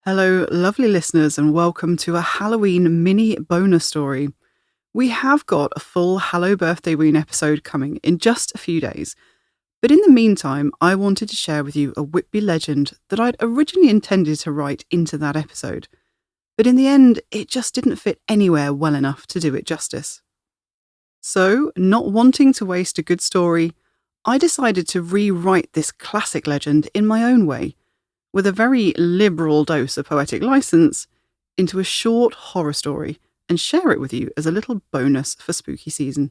Hello, lovely listeners, and welcome to a Halloween mini bonus story. We have got a full Hello Birthday Ween episode coming in just a few days, but in the meantime, I wanted to share with you a Whitby legend that I'd originally intended to write into that episode, but in the end, it just didn't fit anywhere well enough to do it justice. So, not wanting to waste a good story, I decided to rewrite this classic legend in my own way, with a very liberal dose of poetic license, into a short horror story and share it with you as a little bonus for spooky season.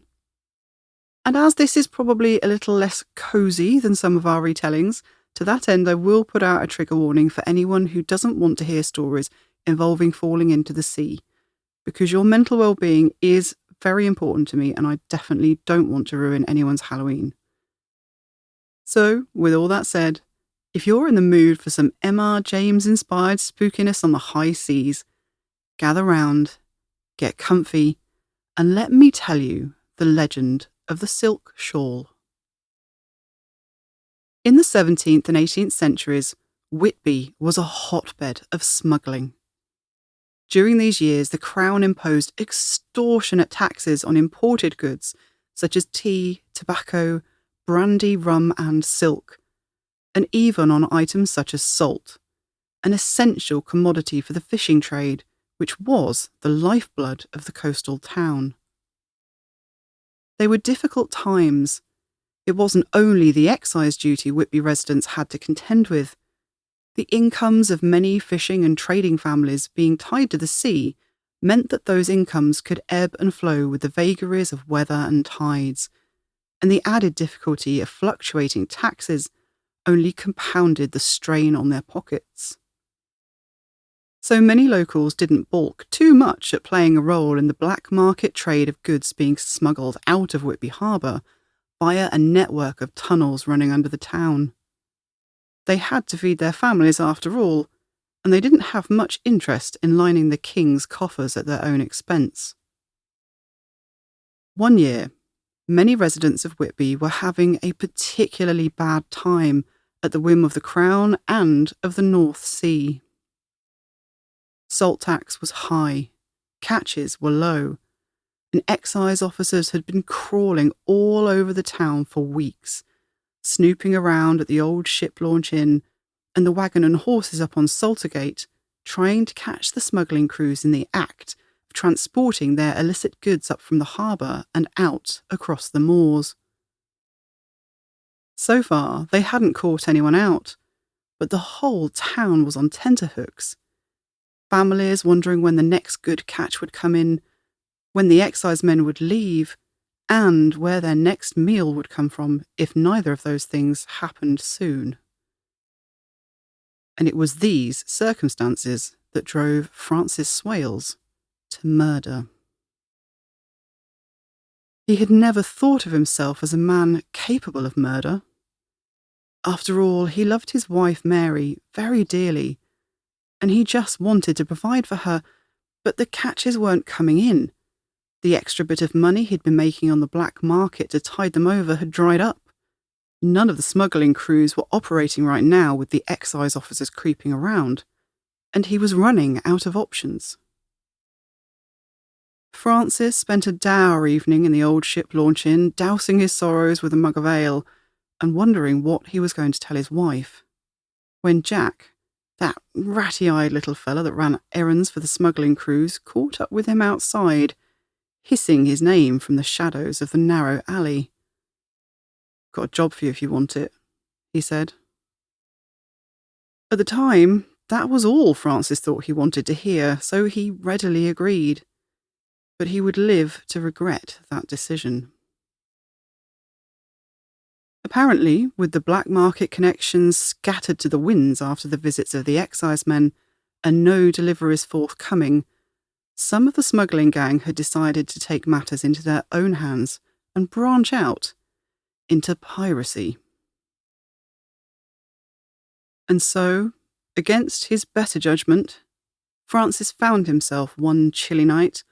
And as this is probably a little less cosy than some of our retellings, to that end I will put out a trigger warning for anyone who doesn't want to hear stories involving falling into the sea, because your mental well-being is very important to me and I definitely don't want to ruin anyone's Halloween. So, with all that said, if you're in the mood for some M.R. James-inspired spookiness on the high seas, gather round, get comfy, and let me tell you the legend of the silk shawl. In the 17th and 18th centuries, Whitby was a hotbed of smuggling. During these years, the Crown imposed extortionate taxes on imported goods such as tea, tobacco, brandy, rum, and silk, and even on items such as salt, an essential commodity for the fishing trade, which was the lifeblood of the coastal town. They were difficult times. It wasn't only the excise duty Whitby residents had to contend with. The incomes of many fishing and trading families being tied to the sea meant that those incomes could ebb and flow with the vagaries of weather and tides, and the added difficulty of fluctuating taxes only compounded the strain on their pockets. So many locals didn't balk too much at playing a role in the black market trade of goods being smuggled out of Whitby Harbour via a network of tunnels running under the town. They had to feed their families after all, and they didn't have much interest in lining the king's coffers at their own expense. One year, many residents of Whitby were having a particularly bad time at the whim of the Crown and of the North Sea. Salt tax was high, catches were low, and excise officers had been crawling all over the town for weeks, snooping around at the old ship launch inn and the wagon and horses up on Saltergate, trying to catch the smuggling crews in the act of transporting their illicit goods up from the harbour and out across the moors. So far, they hadn't caught anyone out, but the whole town was on tenterhooks. Families wondering when the next good catch would come in, when the excise men would leave, and where their next meal would come from if neither of those things happened soon. And it was these circumstances that drove Francis Swales to murder. He had never thought of himself as a man capable of murder. After all, he loved his wife Mary very dearly, and he just wanted to provide for her, but the catches weren't coming in. The extra bit of money he'd been making on the black market to tide them over had dried up. None of the smuggling crews were operating right now with the excise officers creeping around, and he was running out of options. Francis spent a dour evening in the old ship launch inn, dousing his sorrows with a mug of ale, and wondering what he was going to tell his wife, when Jack, that ratty-eyed little fella that ran errands for the smuggling crews, caught up with him outside, hissing his name from the shadows of the narrow alley. "Got a job for you if you want it," he said. At the time, that was all Francis thought he wanted to hear, so he readily agreed. But he would live to regret that decision. Apparently, with the black market connections scattered to the winds after the visits of the excisemen, and no deliveries forthcoming, some of the smuggling gang had decided to take matters into their own hands and branch out into piracy. And so, against his better judgment, Francis found himself one chilly night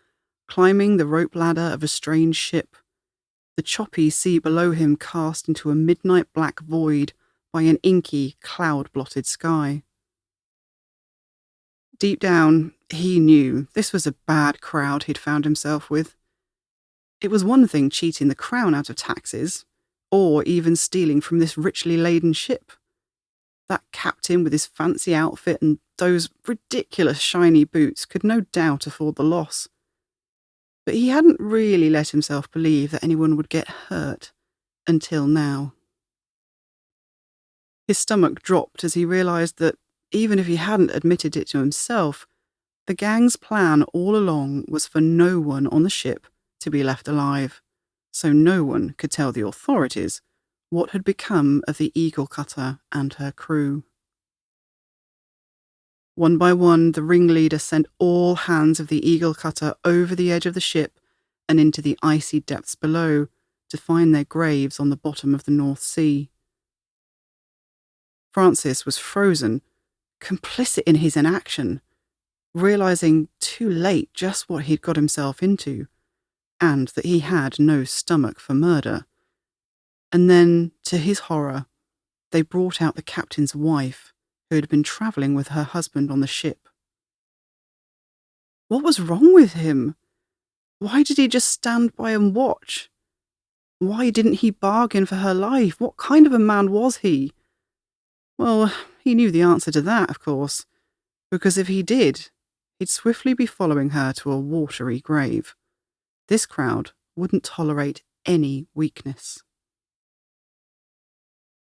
climbing the rope ladder of a strange ship, the choppy sea below him cast into a midnight black void by an inky, cloud-blotted sky. Deep down, he knew this was a bad crowd he'd found himself with. It was one thing cheating the crown out of taxes, or even stealing from this richly laden ship. That captain with his fancy outfit and those ridiculous shiny boots could no doubt afford the loss. But he hadn't really let himself believe that anyone would get hurt until now. His stomach dropped as he realised that, even if he hadn't admitted it to himself, the gang's plan all along was for no one on the ship to be left alive, so no one could tell the authorities what had become of the Eagle Cutter and her crew. One by one, the ringleader sent all hands of the Eagle Cutter over the edge of the ship and into the icy depths below to find their graves on the bottom of the North Sea. Francis was frozen, complicit in his inaction, realising too late just what he'd got himself into, and that he had no stomach for murder. And then, to his horror, they brought out the captain's wife, who had been travelling with her husband on the ship. What was wrong with him? Why did he just stand by and watch? Why didn't he bargain for her life? What kind of a man was he? Well, he knew the answer to that, of course, because if he did, he'd swiftly be following her to a watery grave. This crowd wouldn't tolerate any weakness.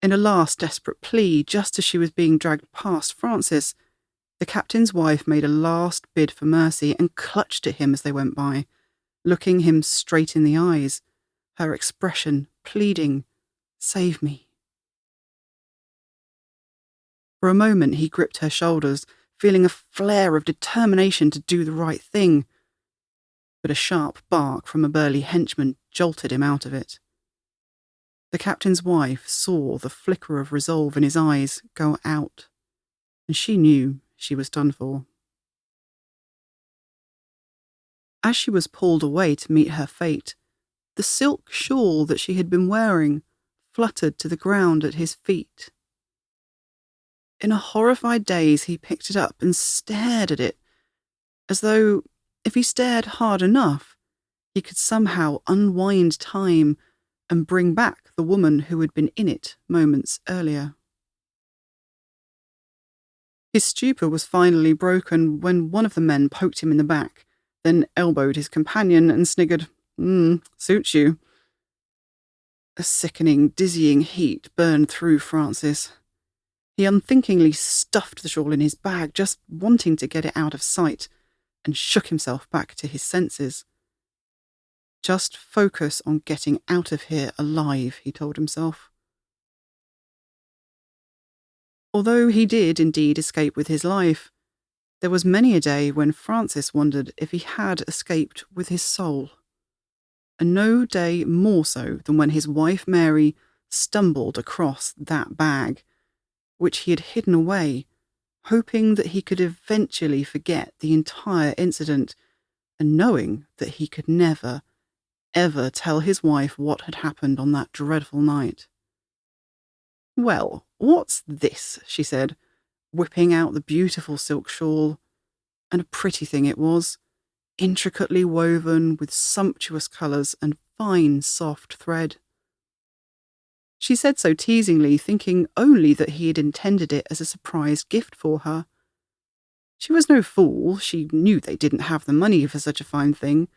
In a last desperate plea, just as she was being dragged past Francis, the captain's wife made a last bid for mercy and clutched at him as they went by, looking him straight in the eyes, her expression pleading, "Save me." For a moment he gripped her shoulders, feeling a flare of determination to do the right thing. But a sharp bark from a burly henchman jolted him out of it. The captain's wife saw the flicker of resolve in his eyes go out, and she knew she was done for. As she was pulled away to meet her fate, the silk shawl that she had been wearing fluttered to the ground at his feet. In a horrified daze, he picked it up and stared at it, as though, if he stared hard enough, he could somehow unwind time and bring back the woman who had been in it moments earlier. His stupor was finally broken when one of the men poked him in the back, then elbowed his companion and sniggered, "Suits you." A sickening, dizzying heat burned through Francis. He unthinkingly stuffed the shawl in his bag, just wanting to get it out of sight, and shook himself back to his senses. Just focus on getting out of here alive, he told himself. Although he did indeed escape with his life, there was many a day when Francis wondered if he had escaped with his soul. And no day more so than when his wife Mary stumbled across that bag, which he had hidden away, hoping that he could eventually forget the entire incident, and knowing that he could never, ever tell his wife what had happened on that dreadful night. "Well, what's this?" she said, whipping out the beautiful silk shawl. And a pretty thing it was, intricately woven with sumptuous colours and fine, soft thread. She said so teasingly, thinking only that he had intended it as a surprise gift for her. She was no fool, she knew they didn't have the money for such a fine thing.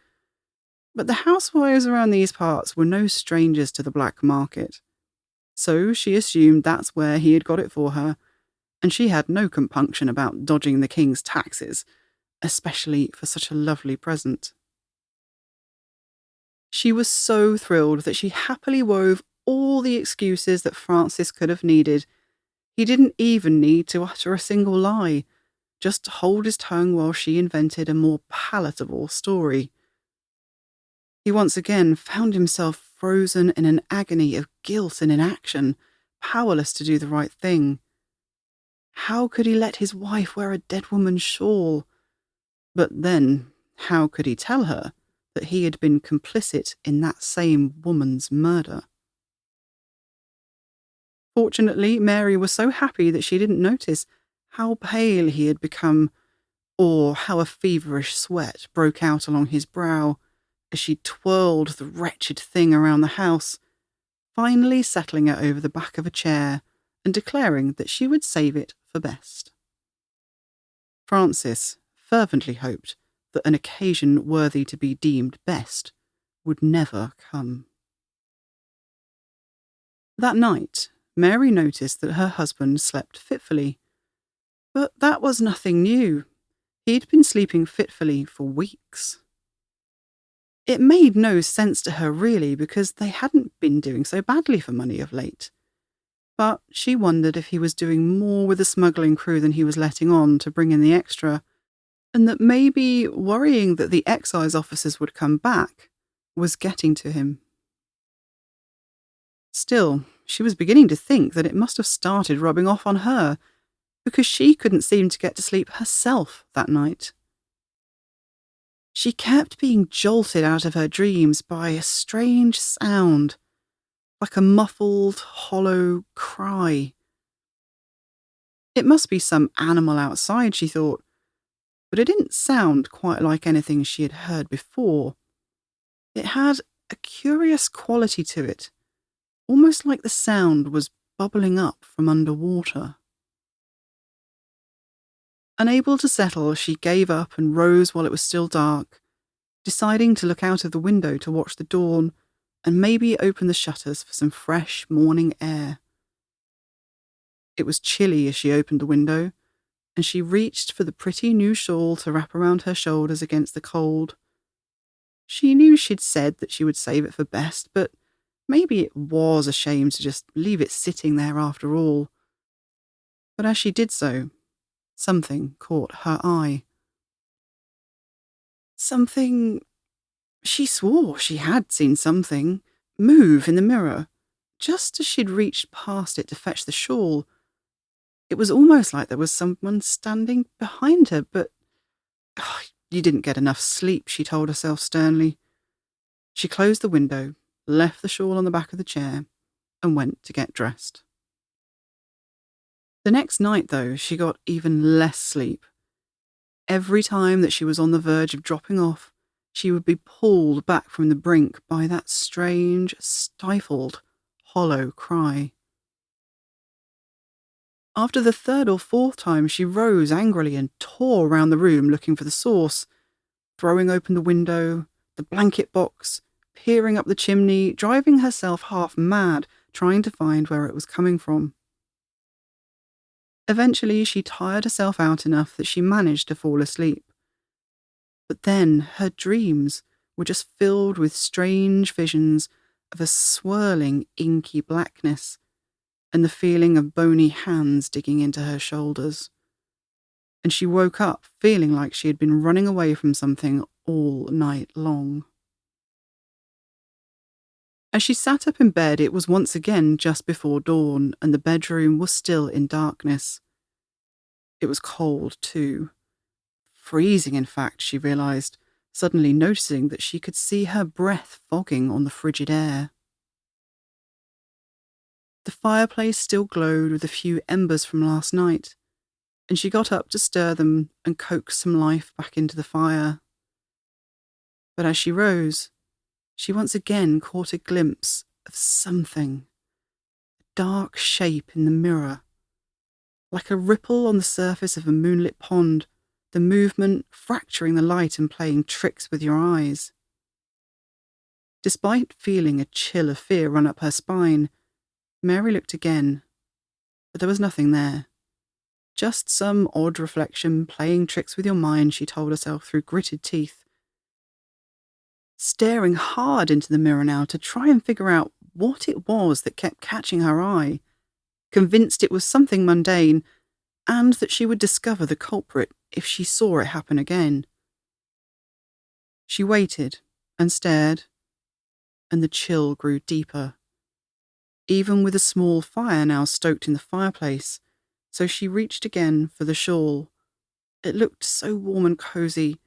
But the housewives around these parts were no strangers to the black market. So she assumed that's where he had got it for her, and she had no compunction about dodging the king's taxes, especially for such a lovely present. She was so thrilled that she happily wove all the excuses that Francis could have needed. He didn't even need to utter a single lie, just hold his tongue while she invented a more palatable story. He once again found himself frozen in an agony of guilt and inaction, powerless to do the right thing. How could he let his wife wear a dead woman's shawl? But then, how could he tell her that he had been complicit in that same woman's murder? Fortunately, Mary was so happy that she didn't notice how pale he had become, or how a feverish sweat broke out along his brow as she twirled the wretched thing around the house, finally settling it over the back of a chair and declaring that she would save it for best. Frances fervently hoped that an occasion worthy to be deemed best would never come. That night, Mary noticed that her husband slept fitfully. But that was nothing new. He'd been sleeping fitfully for weeks. It made no sense to her really, because they hadn't been doing so badly for money of late. But she wondered if he was doing more with the smuggling crew than he was letting on to bring in the extra, and that maybe worrying that the excise officers would come back was getting to him. Still, she was beginning to think that it must have started rubbing off on her, because she couldn't seem to get to sleep herself that night. She kept being jolted out of her dreams by a strange sound, like a muffled, hollow cry. It must be some animal outside, she thought, but it didn't sound quite like anything she had heard before. It had a curious quality to it, almost like the sound was bubbling up from underwater. Unable to settle, she gave up and rose while it was still dark, deciding to look out of the window to watch the dawn and maybe open the shutters for some fresh morning air. It was chilly as she opened the window, and she reached for the pretty new shawl to wrap around her shoulders against the cold. She knew she'd said that she would save it for best, but maybe it was a shame to just leave it sitting there after all. But as she did so, something caught her eye. Something... She swore she had seen something move in the mirror, just as she'd reached past it to fetch the shawl. It was almost like there was someone standing behind her, but... you didn't get enough sleep, she told herself sternly. She closed the window, left the shawl on the back of the chair, and went to get dressed. The next night, though, she got even less sleep. Every time that she was on the verge of dropping off, she would be pulled back from the brink by that strange, stifled, hollow cry. After the third or fourth time, she rose angrily and tore round the room looking for the source, throwing open the window, the blanket box, peering up the chimney, driving herself half mad, trying to find where it was coming from. Eventually, she tired herself out enough that she managed to fall asleep. But then her dreams were just filled with strange visions of a swirling, inky blackness and the feeling of bony hands digging into her shoulders. And she woke up feeling like she had been running away from something all night long. As she sat up in bed, it was once again just before dawn, and the bedroom was still in darkness. It was cold, too. Freezing, in fact, she realised, suddenly noticing that she could see her breath fogging on the frigid air. The fireplace still glowed with a few embers from last night, and she got up to stir them and coax some life back into the fire. But as she rose, she once again caught a glimpse of something, a dark shape in the mirror. Like a ripple on the surface of a moonlit pond, the movement fracturing the light and playing tricks with your eyes. Despite feeling a chill of fear run up her spine, Mary looked again, but there was nothing there. Just some odd reflection playing tricks with your mind, she told herself through gritted teeth. Staring hard into the mirror now to try and figure out what it was that kept catching her eye, convinced it was something mundane, and that she would discover the culprit if she saw it happen again. She waited and stared, and the chill grew deeper, even with a small fire now stoked in the fireplace, so she reached again for the shawl. It looked so warm and cosy,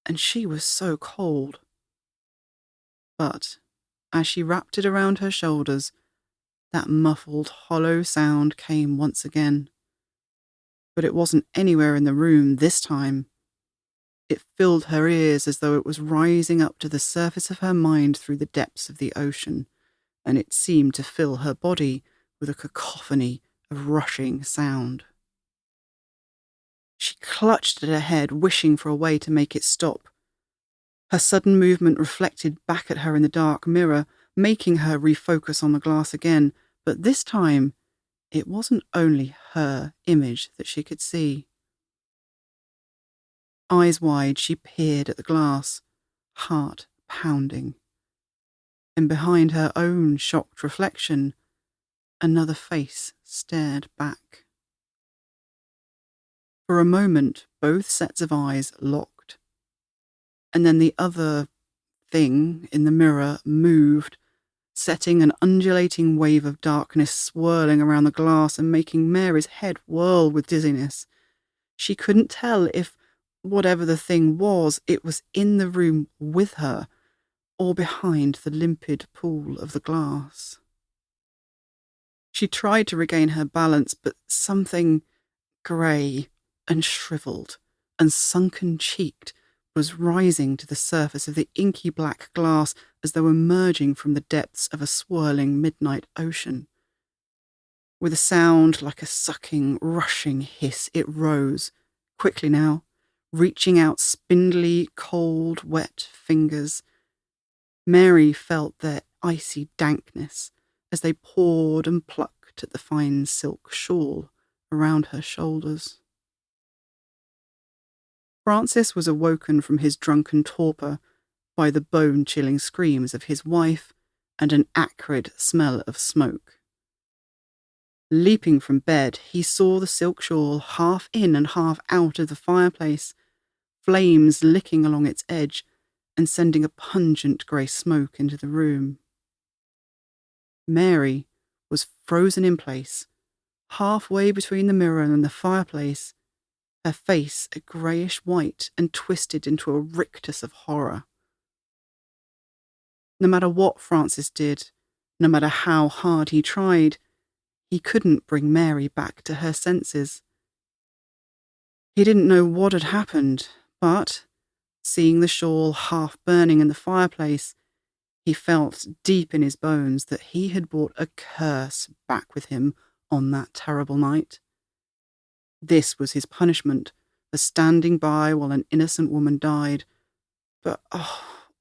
and she was so cold. But as she wrapped it around her shoulders, that muffled, hollow sound came once again. But it wasn't anywhere in the room this time. It filled her ears as though it was rising up to the surface of her mind through the depths of the ocean, and it seemed to fill her body with a cacophony of rushing sound. She clutched at her head, wishing for a way to make it stop. Her sudden movement reflected back at her in the dark mirror, making her refocus on the glass again, but this time it wasn't only her image that she could see. Eyes wide, she peered at the glass, heart pounding. And behind her own shocked reflection, another face stared back. For a moment, both sets of eyes locked. And then the other thing in the mirror moved, setting an undulating wave of darkness swirling around the glass and making Mary's head whirl with dizziness. She couldn't tell if, whatever the thing was, it was in the room with her or behind the limpid pool of the glass. She tried to regain her balance, but something grey and shriveled and sunken-cheeked was rising to the surface of the inky black glass as though emerging from the depths of a swirling midnight ocean. With a sound like a sucking, rushing hiss, it rose, quickly now, reaching out spindly, cold, wet fingers. Mary felt their icy dankness as they pawed and plucked at the fine silk shawl around her shoulders. Francis was awoken from his drunken torpor by the bone-chilling screams of his wife and an acrid smell of smoke. Leaping from bed, he saw the silk shawl half in and half out of the fireplace, flames licking along its edge and sending a pungent grey smoke into the room. Mary was frozen in place, halfway between the mirror and the fireplace, her face a greyish white and twisted into a rictus of horror. No matter what Francis did, no matter how hard he tried, he couldn't bring Mary back to her senses. He didn't know what had happened, but, seeing the shawl half burning in the fireplace, he felt deep in his bones that he had brought a curse back with him on that terrible night. This was his punishment for standing by while an innocent woman died. But,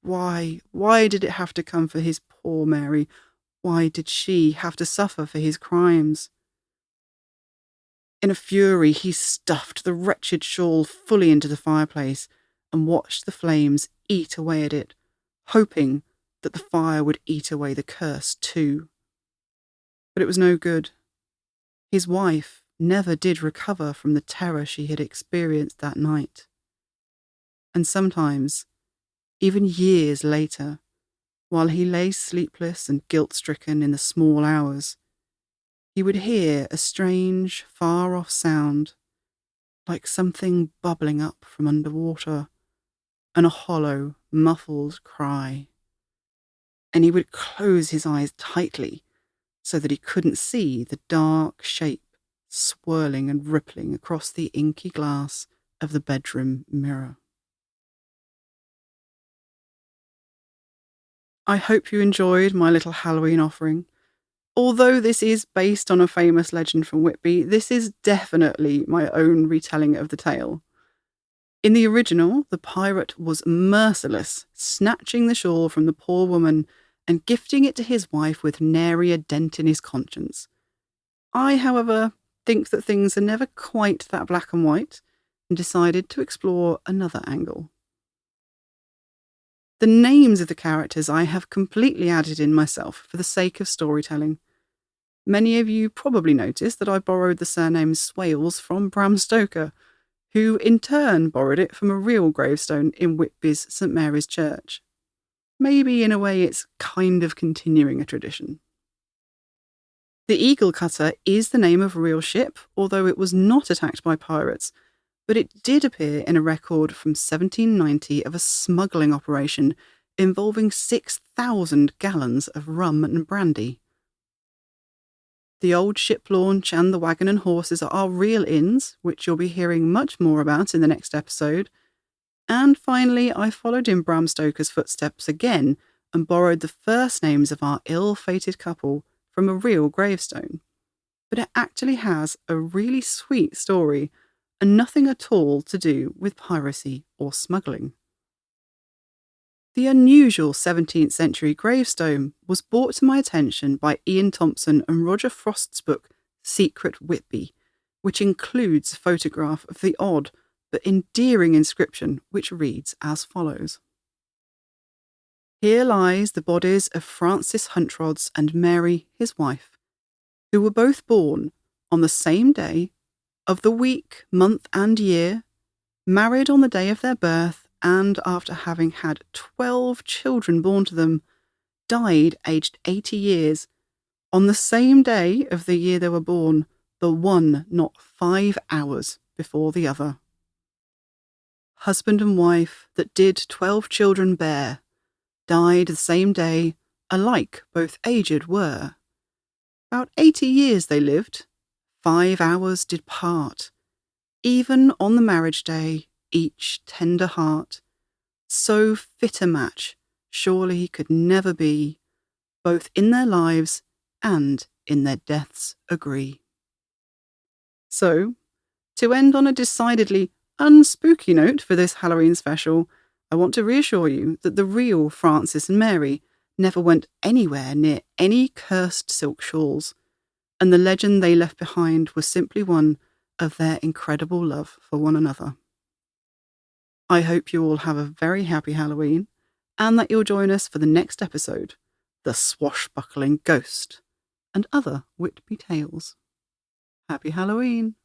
why? Why did it have to come for his poor Mary? Why did she have to suffer for his crimes? In a fury, he stuffed the wretched shawl fully into the fireplace and watched the flames eat away at it, hoping that the fire would eat away the curse too. But it was no good. His wife never did recover from the terror she had experienced that night. And sometimes, even years later, while he lay sleepless and guilt-stricken in the small hours, he would hear a strange, far-off sound, like something bubbling up from underwater, and a hollow, muffled cry. And he would close his eyes tightly so that he couldn't see the dark shape swirling and rippling across the inky glass of the bedroom mirror. I hope you enjoyed my little Halloween offering. Although this is based on a famous legend from Whitby, this is definitely my own retelling of the tale. In the original, the pirate was merciless, snatching the shawl from the poor woman and gifting it to his wife with nary a dent in his conscience. I, however, think that things are never quite that black and white, and decided to explore another angle. The names of the characters I have completely added in myself for the sake of storytelling. Many of you probably noticed that I borrowed the surname Swales from Bram Stoker, who in turn borrowed it from a real gravestone in Whitby's St Mary's Church. Maybe in a way it's kind of continuing a tradition. The Eagle Cutter is the name of a real ship, although it was not attacked by pirates, but it did appear in a record from 1790 of a smuggling operation involving 6,000 gallons of rum and brandy. The old ship launch and the wagon and horses are real inns, which you'll be hearing much more about in the next episode. And finally, I followed in Bram Stoker's footsteps again and borrowed the first names of our ill-fated couple from a real gravestone. But it actually has a really sweet story and nothing at all to do with piracy or smuggling. The unusual 17th century gravestone was brought to my attention by Ian Thompson and Roger Frost's book Secret Whitby, which includes a photograph of the odd but endearing inscription which reads as follows. Here lies the bodies of Francis Huntrods and Mary, his wife, who were both born on the same day of the week, month and year, married on the day of their birth, and after having had 12 children born to them, died aged 80 years, on the same day of the year they were born, the one not 5 hours before the other. Husband and wife that did 12 children bear, died the same day, alike both aged were. About 80 years they lived, 5 hours did part, even on the marriage day, each tender heart. So fit a match surely could never be, both in their lives and in their deaths agree. So, to end on a decidedly unspooky note for this Halloween special, I want to reassure you that the real Francis and Mary never went anywhere near any cursed silk shawls, and the legend they left behind was simply one of their incredible love for one another. I hope you all have a very happy Halloween, and that you'll join us for the next episode, The Swashbuckling Ghost, and other Whitby tales. Happy Halloween!